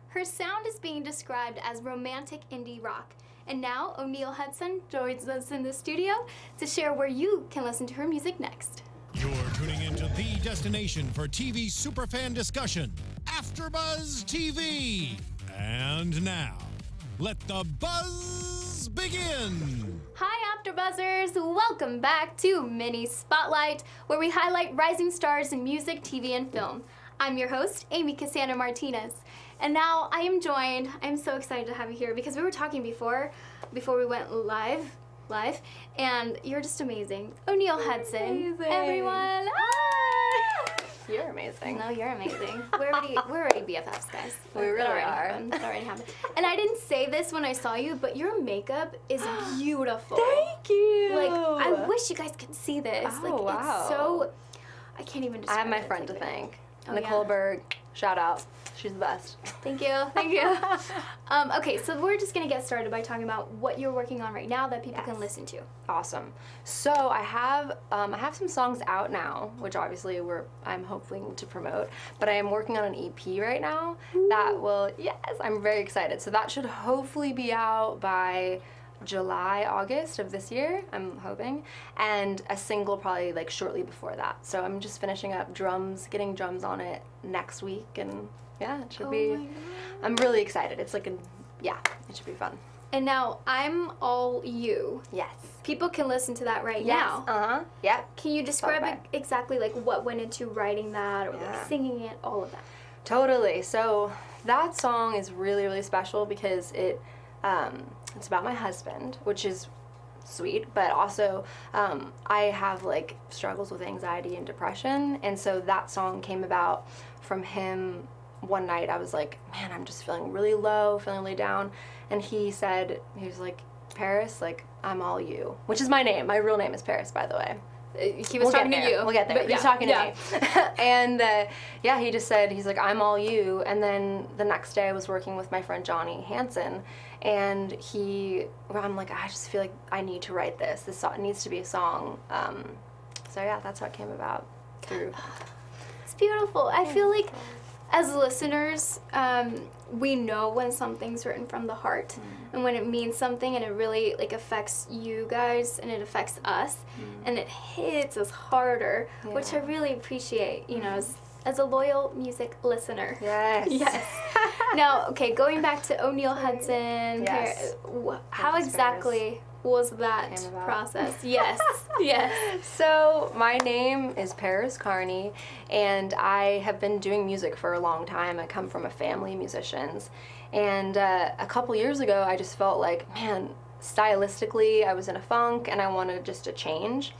Her sound is being described as romantic indie rock. And now O'Neill Hudson joins us in the studio to share where you can listen to her music next. You're tuning into the destination for TV superfan discussion, AFTERBUZZ TV. And now, let the buzz begin. Hi AfterBuzzers, welcome back to Mini Spotlight, where we highlight rising stars in music, TV, and film. I'm your host, Amy Cassandra Martinez. And now I am joined, I'm so excited to have you here because we were talking before we went live, and you're just amazing. O'Neill Hudson, amazing. Everyone. Ah! You're amazing. No, you're amazing. We're already BFFs, guys. We really are. That already happened. And I didn't say this when I saw you, but your makeup is beautiful. Thank you. Like, I wish you guys could see this. Oh, like, wow. It's so, I can't even describe I have my it. friend to thank. Oh, Nicole yeah. Berg, shout out. She's the best. Thank you, thank you. Okay, so we're just gonna get started by talking about what you're working on right now that people can listen to. Awesome. So I have some songs out now, which obviously I'm hoping to promote. But I am working on an EP right now. Ooh. That will, yes, I'm very excited. So that should hopefully be out by July, August of this year, I'm hoping, and a single probably like shortly before that. So I'm just finishing up getting drums on it next week, and yeah, it should be, I'm really excited. It's like yeah, it should be fun. And now, I'm All You. Yes. People can listen to that right now. Uh-huh, yep. Can you describe exactly like what went into writing that, or like singing it, all of that? Totally. So that song is really, really special because it's about my husband, which is sweet, but also I have like struggles with anxiety and depression, and so that song came about from him. One night I was like, man, I'm just feeling really low, feeling really down, and he was like, Paris, like, I'm all you, which is my name. My real name is Paris, by the way. He was talking to you. We'll get there. He's talking to me. And yeah, he just said, he's like, I'm all you. And then the next day I was working with my friend Joni Hansen, and I'm like, I just feel like I need to write this. This song needs to be a song. So yeah, that's how it came about. It's beautiful. I feel like as listeners, we know when something's written from the heart, and when it means something and it really like affects you guys and it affects us, and it hits us harder, which I really appreciate, you know, as a loyal music listener. Yes. Yes. Now, okay, going back to O'Neill Hudson, how exactly was that process? Yes. Yes. So my name is Paris Carney, and I have been doing music for a long time. I come from a family of musicians, and a couple years ago I just felt like, man, stylistically I was in a funk and I wanted just a change.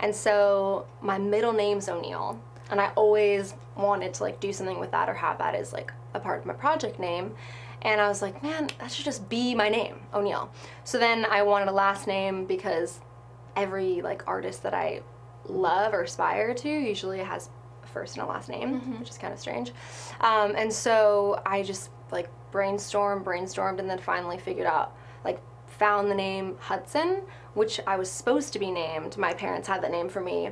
And so my middle name's O'Neill, and I always wanted to like do something with that or have that as like a part of my project name. And I was like, man, that should just be my name, O'Neill. So then I wanted a last name because every like artist that I love or aspire to usually has a first and a last name, which is kind of strange. And so I just like brainstormed, and then finally figured out, like found the name Hudson, which I was supposed to be named. My parents had that name for me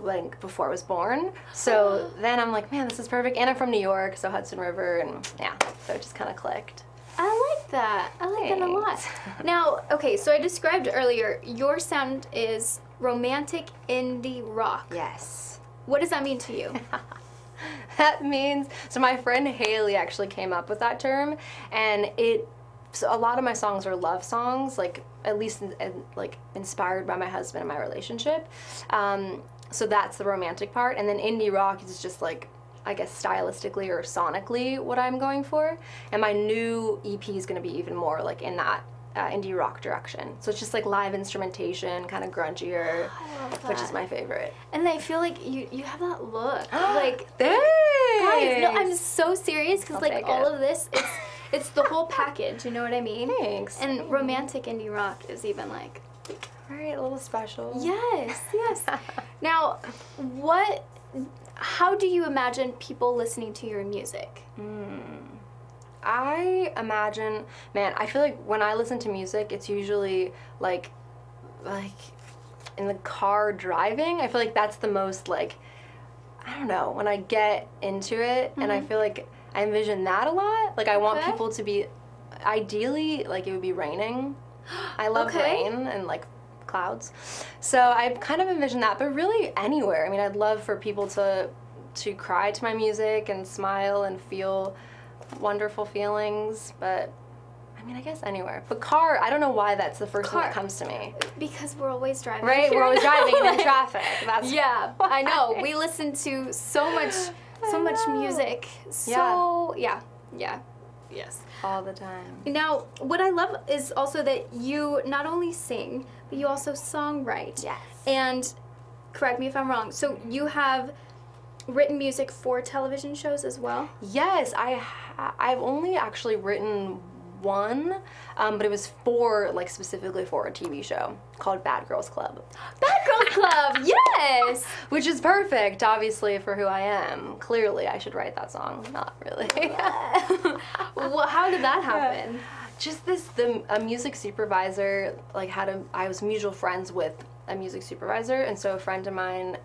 like before I was born. So then I'm like, man, this is perfect. And I'm from New York, so Hudson River, and yeah, so it just kind of clicked. I like that. I like that a lot. Now, okay, so I described earlier, your sound is romantic indie rock. Yes. What does that mean to you? That means, so my friend Haley actually came up with that term, and so a lot of my songs are love songs, like at least like inspired by my husband and my relationship. So that's the romantic part, and then indie rock is just like, I guess stylistically or sonically what I'm going for, and my new EP is going to be even more like in that indie rock direction. So it's just like live instrumentation, kind of grungier, which is my favorite. And I feel like you have that look. Like, thanks! Guys, no, I'm so serious, because like all of this, it's the whole package, you know what I mean? Thanks. And romantic indie rock is even like, right, a little special. Yes, yes. Now, how do you imagine people listening to your music? I imagine, man, I feel like when I listen to music, it's usually like in the car driving. I feel like that's the most like, I don't know, when I get into it, and I feel like I envision that a lot. Like I want people to be, ideally, like it would be raining. I love rain and like clouds. So I kind of envision that, but really anywhere. I mean, I'd love for people to cry to my music and smile and feel wonderful feelings, but I mean, I guess anywhere. But car, I don't know why that's the first thing that comes to me. Because we're always driving. Right? We're always driving and in traffic. That's I know. We listen to so much music. So, yes. All the time. Now, what I love is also that you not only sing, but you also songwrite. Yes. And, correct me if I'm wrong, so you have written music for television shows as well? Yes, I've only actually written one, but it was specifically for a TV show called Bad Girls Club. Bad Girls Club, yes! Which is perfect, obviously, for who I am. Clearly, I should write that song. Not really. Well, how did that happen? Just a music supervisor, I was mutual friends with a music supervisor, and so a friend of mine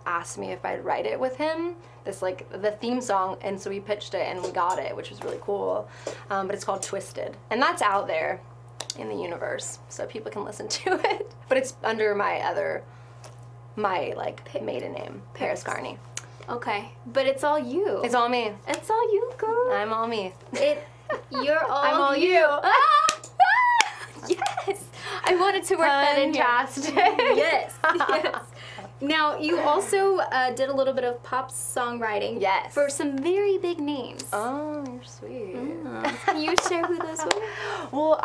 asked me if I'd write it with him, the theme song, and so we pitched it and we got it, which was really cool. But it's called Twisted, and that's out there in the universe, so people can listen to it. But it's under my maiden name, Paris Carney. Okay, but it's all you. It's all me. It's all you, girl. I'm all me. You're all I'm all you. Yes! I wanted to work that in here. Fantastic. Yes. Now, you also did a little bit of pop songwriting. Yes. For some very big names. Oh, you're sweet. Can you share who those were? Well,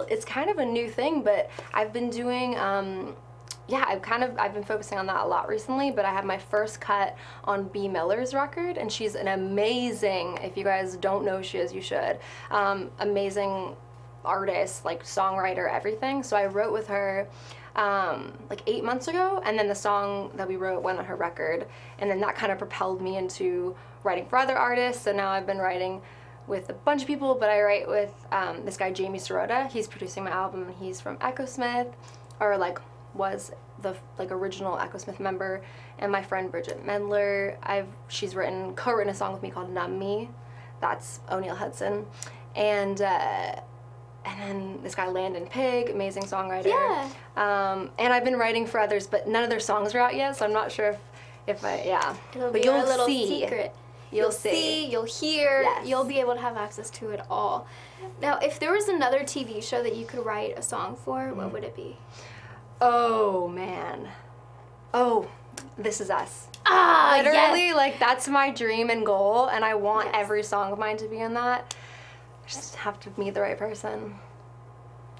it's kind of a new thing, but I've been doing, I've been focusing on that a lot recently, but I have my first cut on Bea Miller's record, and she's an amazing, if you guys don't know who she is, you should, amazing artist, songwriter, everything. So I wrote with her 8 months ago, and then the song that we wrote went on her record, and then that kind of propelled me into writing for other artists. So now I've been writing with a bunch of people, but I write with this guy Jamie Sirota. He's producing my album, and he's from Echosmith, or was the original Echosmith member. And my friend Bridget Mendler, she's co-written a song with me called Numb Me. That's O'Neill Hudson, and then this guy Landon Pigg, amazing songwriter. Yeah. And I've been writing for others, but none of their songs are out yet, so I'm not sure if It'll but be you'll our little see. secret. You'll see. You'll hear. Yes. You'll be able to have access to it all. Now, if there was another TV show that you could write a song for, what would it be? Oh, man. Oh, This Is Us. Ah, Literally, yes. That's my dream and goal, and I want every song of mine to be in that. Just have to meet the right person.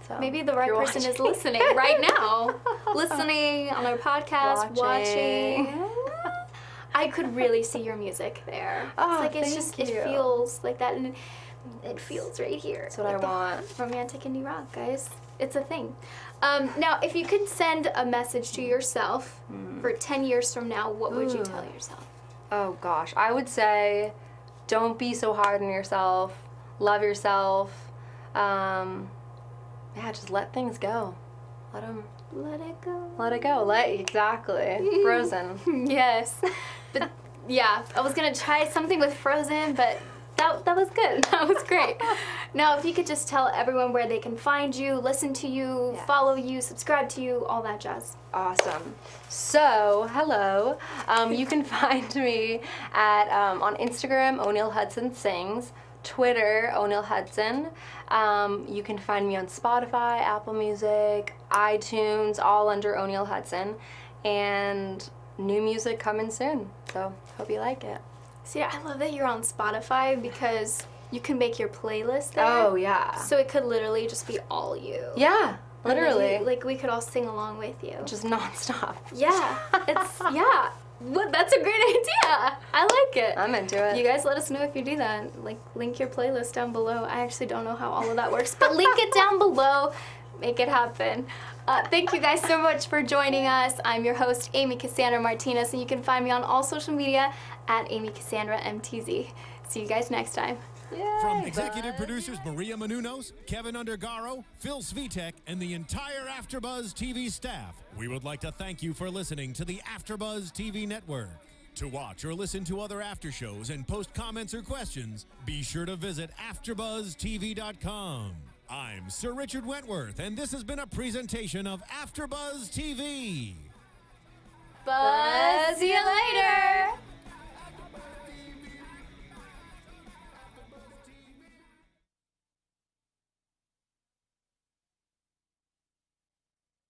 So maybe the right person is listening right now. Listening on our podcast, watching. I could really see your music there. Oh, It feels like that, and it feels right here. That's what I want. Romantic indie rock, guys. It's a thing. Now, if you could send a message to yourself for 10 years from now, what would you tell yourself? Oh gosh, I would say, don't be so hard on yourself. Love yourself. Just let things go. Let it go. Let it go. Exactly. Frozen. Yes. But yeah, I was gonna try something with Frozen, but that was good. That was great. Now, if you could just tell everyone where they can find you, listen to you, follow you, subscribe to you, all that jazz. Awesome. So, hello. You can find me at on Instagram, O'Neill Hudson Sings. Twitter, O'Neill Hudson. You can find me on Spotify, Apple Music, iTunes, all under O'Neill Hudson. And new music coming soon. So, hope you like it. See, I love that you're on Spotify because you can make your playlist there. Oh, yeah. So it could literally just be all you. Yeah, literally. We could all sing along with you. Just nonstop. Yeah. That's a great idea. I like it. I'm into it. You guys let us know if you do that. Link your playlist down below. I actually don't know how all of that works, but link it down below. Make it happen. Thank you guys so much for joining us. I'm your host, Amy Cassandra Martinez, and you can find me on all social media at Amy Cassandra MTZ. See you guys next time. Yay, From executive producers Maria Menounos, Kevin Undergaro, Phil Svitek, and the entire AfterBuzz TV staff, we would like to thank you for listening to the AfterBuzz TV network. To watch or listen to other after shows and post comments or questions, be sure to visit AfterBuzzTV.com. I'm Sir Richard Wentworth, and this has been a presentation of AfterBuzz TV.